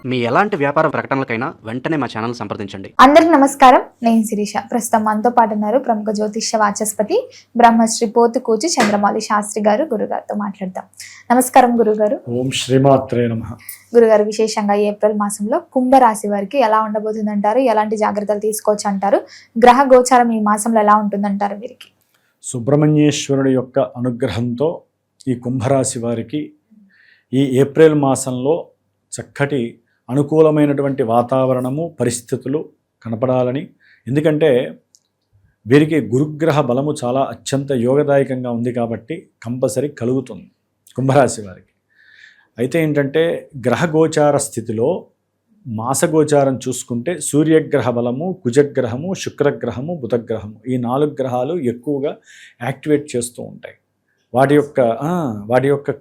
మీ ఎలాంటి వ్యాపార ప్రకటనలకైనా వెంటనే మా ఛానల్ సంప్రదించండి. అందరికి నమస్కారం. నేను శిరీష. ప్రస్తుతం మనతో పాటు ఉన్నారు ప్రముఖ జ్యోతిష్య వాచస్పతి బ్రహ్మశ్రీ పోతుకూచి చంద్రమౌళి శాస్త్రి గారు. గురుగారితో మాట్లాడదాం. నమస్కారం గురుగారు. ఓం శ్రీమాత్రే నమః. గురుగారు, విశేషంగా ఏప్రిల్ మాసంలో కుంభరాశి వారికి ఎలా ఉండబోతుంది అంటారు? ఎలాంటి జాగ్రత్తలు తీసుకోవచ్చు అంటారు? గ్రహ గోచారం ఈ మాసంలో ఎలా ఉంటుందంటారు? వీరికి సుబ్రహ్మణ్యేశ్వరుడి యొక్క అనుగ్రహంతో ఈ కుంభరాశి వారికి ఈ ఏప్రిల్ మాసంలో చక్కటి అనుకూలమైనటువంటి వాతావరణము పరిస్థితులు కనపడాలని, ఎందుకంటే వీరికి గురుగ్రహ బలము చాలా అత్యంత యోగదాయకంగా ఉంది కాబట్టి కంపల్సరీ కలుగుతుంది కుంభరాశి వారికి. అయితే ఏంటంటే గ్రహగోచార స్థితిలో మాసగోచారం చూసుకుంటే సూర్యగ్రహ బలము, కుజగ్రహము, శుక్రగ్రహము, బుధగ్రహము ఈ 4 గ్రహాలు ఎక్కువగా యాక్టివేట్ చేస్తూ ఉంటాయి. వాటి యొక్క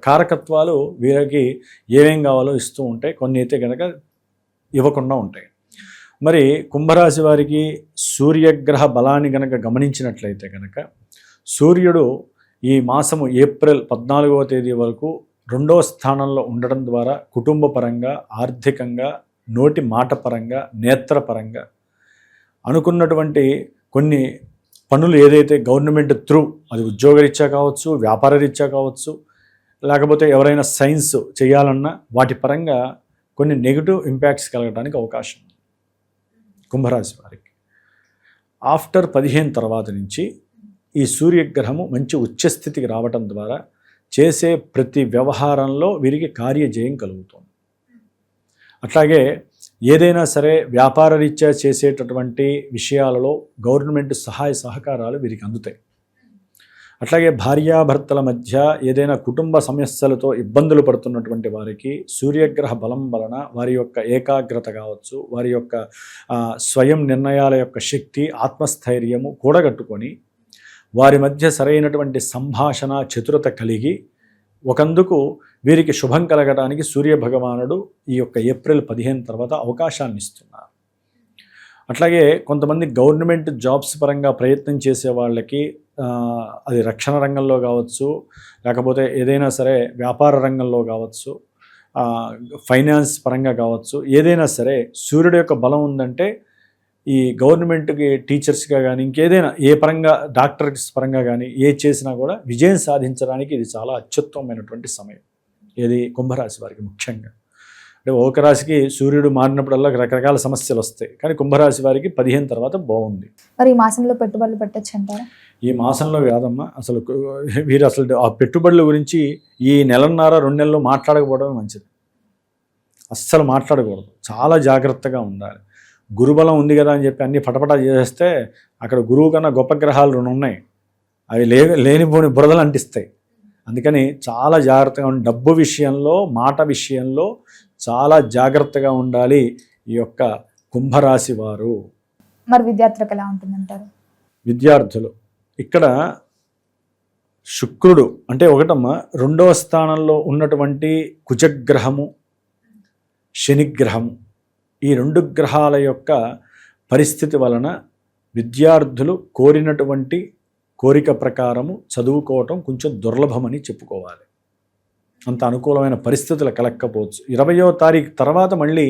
కారకత్వాలు వీరికి ఏమేం కావాలో ఇస్తూ ఉంటాయి, కొన్ని అయితే కనుక ఇవ్వకుండా ఉంటాయి. మరి కుంభరాశి వారికి సూర్యగ్రహ బలాన్ని కనుక గమనించినట్లయితే కనుక సూర్యుడు ఈ మాసము ఏప్రిల్ 14వ తేదీ వరకు 2వ స్థానంలో ఉండడం ద్వారా కుటుంబ పరంగా, ఆర్థికంగా, నోటి మాట పరంగా, నేత్రపరంగా అనుకున్నటువంటి కొన్ని పనులు ఏదైతే గవర్నమెంట్ త్రూ, అది ఉద్యోగరీత్యా కావచ్చు, వ్యాపార రీత్యా కావచ్చు, లేకపోతే ఎవరైనా సైన్స్ చేయాలన్నా వాటి పరంగా కొన్ని నెగిటివ్ ఇంపాక్ట్స్ కలగడానికి అవకాశం ఉంది కుంభరాశి వారికి. ఆఫ్టర్ 15 తర్వాత నుంచి ఈ సూర్యగ్రహము మంచి ఉచ్చస్థితికి రావటం ద్వారా చేసే ప్రతి వ్యవహారంలో వీరికి కార్యజయం కలుగుతుంది. అట్లాగే ఏదైనా సరే వ్యాపార రీత్యా చేసేటటువంటి విషయాలలో గవర్నమెంట్ సహాయ సహకారాలు వీరికి అందుతాయి. అట్లాగే భార్యాభర్తల మధ్య ఏదైనా కుటుంబ సమస్యలతో ఇబ్బందులు పడుతున్నటువంటి వారికి సూర్యగ్రహ బలం వలన వారి యొక్క ఏకాగ్రత కావచ్చు, వారి యొక్క స్వయం నిర్ణయాల యొక్క శక్తి, ఆత్మస్థైర్యము కూడగట్టుకొని వారి మధ్య సరైనటువంటి సంభాషణ చతురత కలిగి ఒకందుకు వీరికి శుభం కలగడానికి సూర్యభగవానుడు ఈ యొక్క ఏప్రిల్ 15 తర్వాత అవకాశాన్ని ఇస్తున్నారు. అట్లాగే కొంతమంది గవర్నమెంట్ జాబ్స్ పరంగా ప్రయత్నం చేసే వాళ్ళకి అది రక్షణ రంగంలో కావచ్చు, లేకపోతే ఏదైనా సరే వ్యాపార రంగంలో కావచ్చు, ఫైనాన్స్ పరంగా కావచ్చు, ఏదైనా సరే సూర్యుడు యొక్క బలం ఉందంటే ఈ గవర్నమెంట్కి టీచర్స్గా కానీ ఇంకేదైనా ఏ పరంగా డాక్టర్స్ పరంగా కానీ ఏ చేసినా కూడా విజయం సాధించడానికి ఇది చాలా అత్యుత్తమమైనటువంటి సమయం. ఇది కుంభరాశి వారికి ముఖ్యంగా. అంటే ఒక రాశికి సూర్యుడు మారినప్పుడల్లా రకరకాల సమస్యలు వస్తాయి, కానీ కుంభరాశి వారికి 15 తర్వాత బాగుంది. మరి ఈ మాసంలో పెట్టుబడులు పెట్టచ్చు అంటారా? ఈ మాసంలో కాదమ్మా, అసలు వీరు అసలు ఆ పెట్టుబడుల గురించి ఈ నెలన్నర 2 నెలలు మాట్లాడకపోవడమే మంచిది. అస్సలు మాట్లాడకూడదు, చాలా జాగ్రత్తగా ఉండాలి. గురుబలం ఉంది కదా అని చెప్పి అన్ని పటపటా చేస్తే అక్కడ గురువు కన్నా గొప్ప గ్రహాలు 2 ఉన్నాయి, అవి లేనిపోని బురదలు అంటిస్తాయి. అందుకని చాలా జాగ్రత్తగా ఉండి డబ్బు విషయంలో, మాట విషయంలో చాలా జాగ్రత్తగా ఉండాలి ఈ యొక్క కుంభరాశి వారు. మరి విద్యార్థులకు ఎలా ఉంటుందంటారు? విద్యార్థులు ఇక్కడ శుక్రుడు అంటే ఒకటమ్మా 2వ స్థానంలో ఉన్నటువంటి కుజగ్రహము, శనిగ్రహము ఈ 2 గ్రహాల యొక్క పరిస్థితి వలన విద్యార్థులు కోరినటువంటి కోరిక ప్రకారము చదువుకోవటం కొంచెం దుర్లభమని చెప్పుకోవాలి. అంత అనుకూలమైన పరిస్థితులు కలగకపోవచ్చు. 20వ తారీఖు తర్వాత మళ్ళీ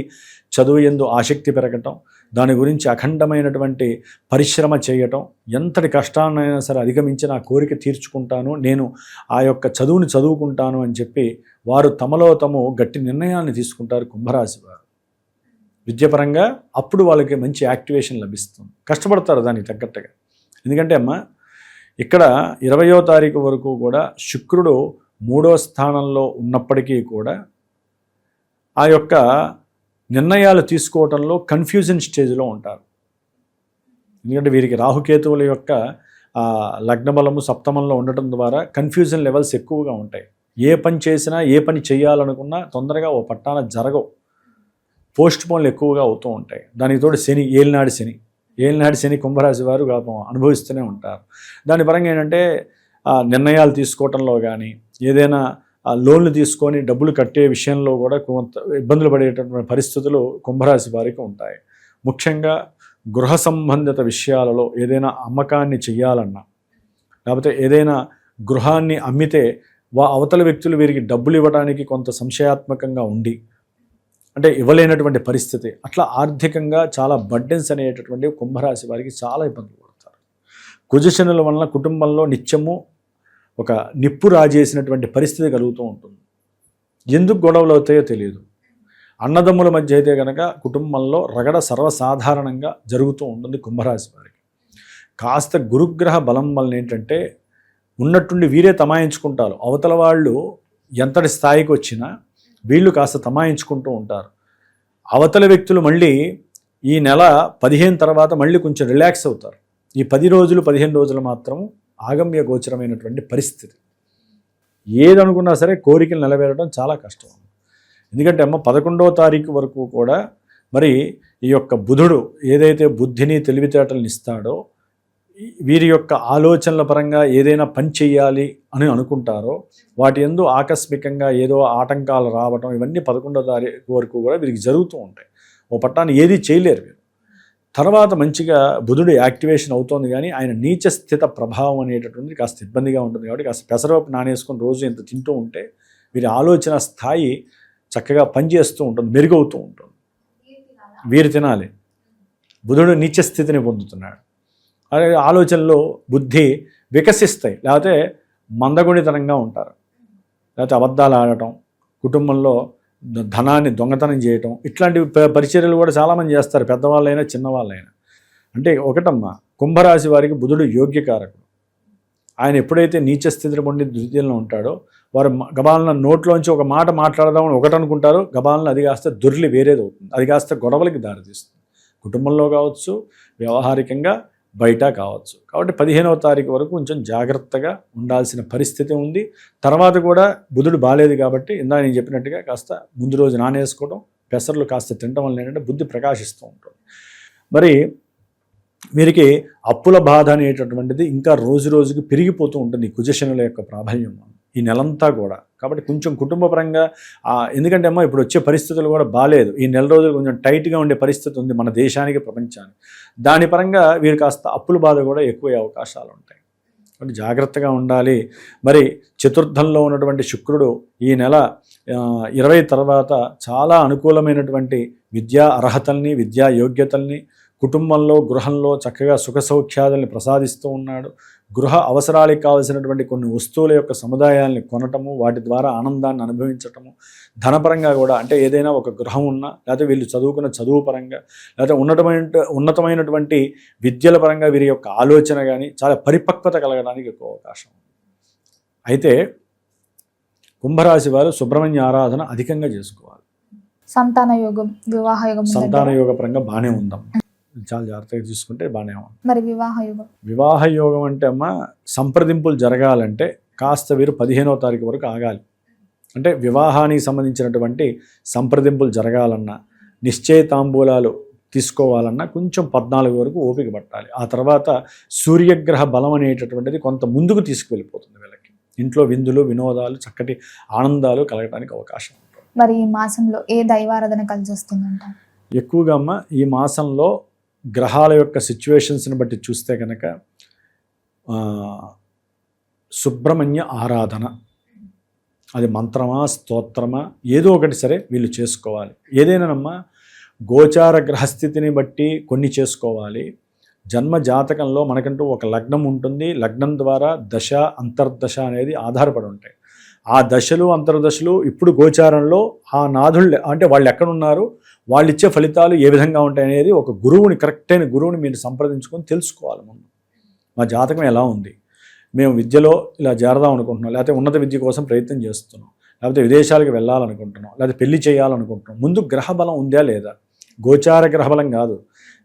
చదువు యందు ఆసక్తి పెరగటం, దాని గురించి అఖండమైనటువంటి పరిశ్రమ చేయటం, ఎంతటి కష్టాన్నైనా సరే అధిగమించి నా కోరిక తీర్చుకుంటాను, నేను ఆ యొక్క చదువుని చదువుకుంటాను అని చెప్పి వారు తమలో తాము గట్టి నిర్ణయాన్ని తీసుకుంటారు కుంభరాశి వారు. విద్యాపరంగా అప్పుడు వాళ్ళకి మంచి యాక్టివేషన్ లభిస్తుంది, కష్టపడతారు దానికి తగ్గట్టుగా. ఎందుకంటే అమ్మ ఇక్కడ 20వ తారీఖు వరకు కూడా శుక్రుడు 3వ స్థానంలో ఉన్నప్పటికీ కూడా ఆ యొక్క నిర్ణయాలు తీసుకోవడంలో కన్ఫ్యూజన్ స్టేజ్లో ఉంటారు. ఎందుకంటే వీరికి రాహుకేతువుల యొక్క లగ్నబలము సప్తమంలో ఉండటం ద్వారా కన్ఫ్యూజన్ లెవెల్స్ ఎక్కువగా ఉంటాయి. ఏ పని చేసినా, ఏ పని చేయాలనుకున్నా తొందరగా ఓ పట్టాన జరగవు, పోస్ట్ పోన్లు ఎక్కువగా అవుతూ ఉంటాయి. దానికి తోడు శని, ఏలినాడు శని కుంభరాశి వారు అనుభవిస్తూనే ఉంటారు. దాని పరంగా ఏంటంటే నిర్ణయాలు తీసుకోవటంలో కానీ, ఏదైనా లోన్లు తీసుకొని డబ్బులు కట్టే విషయంలో కూడా కొంత ఇబ్బందులు పడేటటువంటి పరిస్థితులు కుంభరాశి వారికి ఉంటాయి. ముఖ్యంగా గృహ సంబంధిత విషయాలలో ఏదైనా అమ్మకాన్ని చెయ్యాలన్నా, లేకపోతే ఏదైనా గృహాన్ని అమ్మితే అవతల వ్యక్తులు వీరికి డబ్బులు ఇవ్వడానికి కొంత సంశయాత్మకంగా ఉండి అంటే ఇవ్వలేనటువంటి పరిస్థితి, అట్లా ఆర్థికంగా చాలా బర్డెన్స్ అనేటటువంటి కుంభరాశి వారికి చాలా ఇబ్బందులు పడతారు. కుజశనుల వలన కుటుంబంలో నిత్యము ఒక నిప్పు రాజేసినటువంటి పరిస్థితి కలుగుతూ ఉంటుంది. ఎందుకు గొడవలు అవుతాయో తెలియదు. అన్నదమ్ముల మధ్య అయితే కనుక కుటుంబంలో రగడ సర్వసాధారణంగా జరుగుతూ ఉంటుంది కుంభరాశి వారికి. కాస్త గురుగ్రహ బలం వలన ఏంటంటే ఉన్నట్టుండి వీరే తమాయించుకుంటారు. అవతల వాళ్ళు ఎంతటి స్థాయికి వచ్చినా వీళ్ళు కాస్త తమాయించుకుంటూ ఉంటారు. అవతల వ్యక్తులు మళ్ళీ ఈ నెల 15 తర్వాత మళ్ళీ కొంచెం రిలాక్స్ అవుతారు. ఈ 10 రోజులు 15 రోజులు మాత్రం ఆగమ్య గోచరమైనటువంటి పరిస్థితి. ఏదనుకున్నా సరే కోరికలు నెరవేరడం చాలా కష్టం. ఎందుకంటే 11వ తారీఖు వరకు కూడా మరి ఈ యొక్క బుధుడు ఏదైతే బుద్ధిని తెలివితేటలను ఇస్తాడో, వీరి యొక్క ఆలోచనల పరంగా ఏదైనా పని చేయాలి అని అనుకుంటారో వాటి యందు ఆకస్మికంగా ఏదో ఆటంకాలు రావటం, ఇవన్నీ 11వ తారీఖు వరకు కూడా వీరికి జరుగుతూ ఉంటాయి. ఓ పట్టాన్ని ఏది చేయలేరు వీరు. తర్వాత మంచిగా బుధుడు యాక్టివేషన్ అవుతోంది, కానీ ఆయన నీచ స్థిత ప్రభావం అనేటటువంటిది కాస్త ఇబ్బందిగా ఉంటుంది. కాబట్టి కాస్త పెసరపప్పు నానేసుకొని రోజు ఇంత తింటూ ఉంటే వీరి ఆలోచన స్థాయి చక్కగా పనిచేస్తూ ఉంటుంది, మెరుగవుతూ ఉంటుంది. వీరు తినాలి. బుధుడు నీచ స్థితిని పొందుతున్నాడు. అలాగే ఆలోచనలో బుద్ధి వికసిస్తాయి, లేకపోతే మందగుడితనంగా ఉంటారు, లేకపోతే అబద్ధాలు ఆడటం, కుటుంబంలో ధనాన్ని దొంగతనం చేయటం, ఇట్లాంటి పరిచర్యలు కూడా చాలామంది చేస్తారు, పెద్దవాళ్ళైనా చిన్నవాళ్ళైనా. అంటే ఒకటమ్మా, కుంభరాశి వారికి బుధుడు యోగ్యకారకుడు. ఆయన ఎప్పుడైతే నీచ స్థితిని పొంది ద్వితీయంలో ఉంటాడో వారు గబాలన నోట్లోంచి ఒక మాట మాట్లాడదామని ఒకటి అనుకుంటారు, గబాలన అది కాస్త దొర్లి వేరేది అవుతుంది. అది కాస్త గొడవలకి దారితీస్తుంది, కుటుంబంలో కావచ్చు, వ్యవహారికంగా బయట కావచ్చు. కాబట్టి 15వ తారీఖు వరకు కొంచెం జాగ్రత్తగా ఉండాల్సిన పరిస్థితి ఉంది. తర్వాత కూడా బుధుడు బాలేదు కాబట్టి ఇందాక నేను చెప్పినట్టుగా కాస్త ముందు రోజు నానేసుకోవడం, పెసర్లు కాస్త తినడం వల్ల ఏంటంటే బుద్ధి ప్రకాశిస్తూ ఉంటుంది. మరి వీరికి అప్పుల బాధ అనేటటువంటిది ఇంకా రోజు రోజుకి పెరిగిపోతూ ఉంటుంది ఈ కుజశనుల యొక్క ప్రాబల్యం ఈ నెలంతా కూడా. కాబట్టి కొంచెం కుటుంబపరంగా, ఎందుకంటే అమ్మ ఇప్పుడు వచ్చే పరిస్థితులు కూడా బాలేదు. ఈ నెల రోజులు కొంచెం టైట్గా ఉండే పరిస్థితి ఉంది మన దేశానికి, ప్రపంచానికి. దాని పరంగా వీరు కాస్త అప్పుల బాధ కూడా ఎక్కువే అవకాశాలు ఉంటాయి. కాబట్టి జాగ్రత్తగా ఉండాలి. మరి చతుర్థంలో ఉన్నటువంటి శుక్రుడు ఈ నెల 20 తర్వాత చాలా అనుకూలమైనటువంటి విద్యా అర్హతల్ని, విద్యా యోగ్యతల్ని, కుటుంబంలో గృహంలో చక్కగా సుఖ సౌఖ్యాదుల్ని ప్రసాదిస్తూ ఉన్నాడు. గృహ అవసరాలకు కావలసినటువంటి కొన్ని వస్తువుల యొక్క సముదాయాల్ని కొనటము, వాటి ద్వారా ఆనందాన్ని అనుభవించటము, ధనపరంగా కూడా, అంటే ఏదైనా ఒక గృహం ఉన్నా, లేకపోతే వీళ్ళు చదువుకున్న చదువు పరంగా, లేకపోతే ఉన్నతమైనటువంటి విద్యల పరంగా వీరి యొక్క ఆలోచన కానీ చాలా పరిపక్వత కలగడానికి ఎక్కువ అవకాశం ఉంది. అయితే కుంభరాశి వారు సుబ్రహ్మణ్య ఆరాధన అధికంగా చేసుకోవాలి. సంతాన యోగం, వివాహ యోగం, సంతాన యోగ పరంగా బాగానే ఉందాం, చాలా జాగ్రత్తగా చూసుకుంటే బాగానే ఉంది. మరి వివాహ యోగం? వివాహ యోగం అంటే అమ్మ, సంప్రదింపులు జరగాలంటే కాస్త వీరు 15వ తారీఖు వరకు ఆగాలి. అంటే వివాహానికి సంబంధించినటువంటి సంప్రదింపులు జరగాలన్నా, నిశ్చయ తాంబూలాలు తీసుకోవాలన్నా కొంచెం 14 వరకు ఓపిక పట్టాలి. ఆ తర్వాత సూర్యగ్రహ బలం అనేటటువంటిది కొంత ముందుకు తీసుకువెళ్ళిపోతుంది వీళ్ళకి. ఇంట్లో విందులు, వినోదాలు, చక్కటి ఆనందాలు కలగడానికి అవకాశం ఉంటుంది. మరి ఈ మాసంలో ఏ దైవారాధన కలిసి వస్తుందంట? ఎక్కువగా అమ్మ ఈ మాసంలో గ్రహాల యొక్క సిచ్యువేషన్స్ని బట్టి చూస్తే కనుక సుబ్రహ్మణ్య ఆరాధన, అది మంత్రమా స్తోత్రమా ఏదో ఒకటి సరే వీళ్ళు చేసుకోవాలి. ఏదైనానమ్మా గోచార గ్రహస్థితిని బట్టి కొన్ని చేసుకోవాలి. జన్మ జాతకంలో మనకంటూ ఒక లగ్నం ఉంటుంది. లగ్నం ద్వారా దశ అంతర్దశ అనేది ఆధారపడి ఉంటాయి. ఆ దశలు అంతర్దశలు ఇప్పుడు గోచారంలో ఆ నాథుళ్ళు అంటే వాళ్ళు ఎక్కడున్నారు, వాళ్ళు ఇచ్చే ఫలితాలు ఏ విధంగా ఉంటాయి అనేది ఒక గురువుని, కరెక్ట్ అయిన గురువుని మీరు సంప్రదించుకొని తెలుసుకోవాలి. ముందు మా జాతకం ఎలా ఉంది, మేము విద్యలో ఇలా చేరదాం అనుకుంటున్నాం, లేకపోతే ఉన్నత విద్య కోసం ప్రయత్నం చేస్తున్నాం, లేకపోతే విదేశాలకు వెళ్ళాలనుకుంటున్నాం, లేకపోతే పెళ్లి చేయాలనుకుంటున్నాం. ముందు గ్రహబలం ఉందా లేదా, గోచార గ్రహబలం కాదు,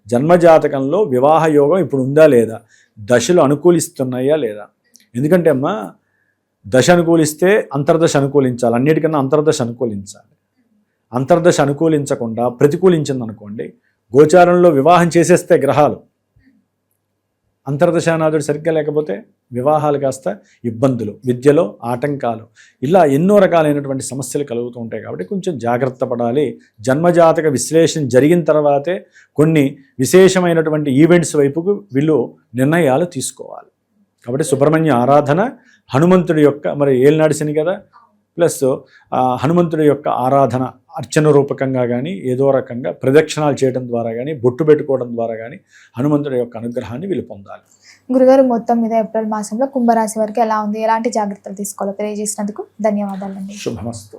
జన్మజాతకంలో వివాహ యోగం ఇప్పుడు ఉందా లేదా, దశలు అనుకూలిస్తున్నాయా లేదా. ఎందుకంటే అమ్మా దశ అనుకూలిస్తే అంతర్దశ అనుకూలించాలి, అన్నిటికన్నా అంతర్దశ అనుకూలించాలి. అంతర్దశ అనుకూలించకుండా ప్రతికూలించింది అనుకోండి, గోచారంలో వివాహం చేసేస్తే గ్రహాలు, అంతర్దశానాథుడు సరిగ్గా లేకపోతే వివాహాలు కాస్త ఇబ్బందులు, విద్యలో ఆటంకాలు, ఇలా ఎన్నో రకాలైనటువంటి సమస్యలు కలుగుతూ ఉంటాయి. కాబట్టి కొంచెం జాగ్రత్త పడాలి. జన్మజాతక విశ్లేషణ జరిగిన తర్వాతే కొన్ని విశేషమైనటువంటి ఈవెంట్స్ వైపుకు వీళ్ళు నిర్ణయాలు తీసుకోవాలి. కాబట్టి సుబ్రహ్మణ్య ఆరాధన, హనుమంతుడి యొక్క మరి ఏలినాడు శని కదా, ప్లస్ హనుమంతుడి యొక్క ఆరాధన అర్చన రూపకంగా కానీ ఏదో రకంగా ప్రదక్షిణాలు చేయడం ద్వారా కానీ బొట్టు పెట్టుకోవడం ద్వారా కానీ హనుమంతుడి యొక్క అనుగ్రహాన్ని వీళ్ళు పొందాలి. గురుగారు, మొత్తం మీద ఏప్రిల్ మాసంలో కుంభరాశి వారికి ఎలా ఉంది, ఎలాంటి జాగ్రత్తలు తీసుకోవాలో తెలియజేసినందుకు ధన్యవాదాలండి. శుభమస్తు.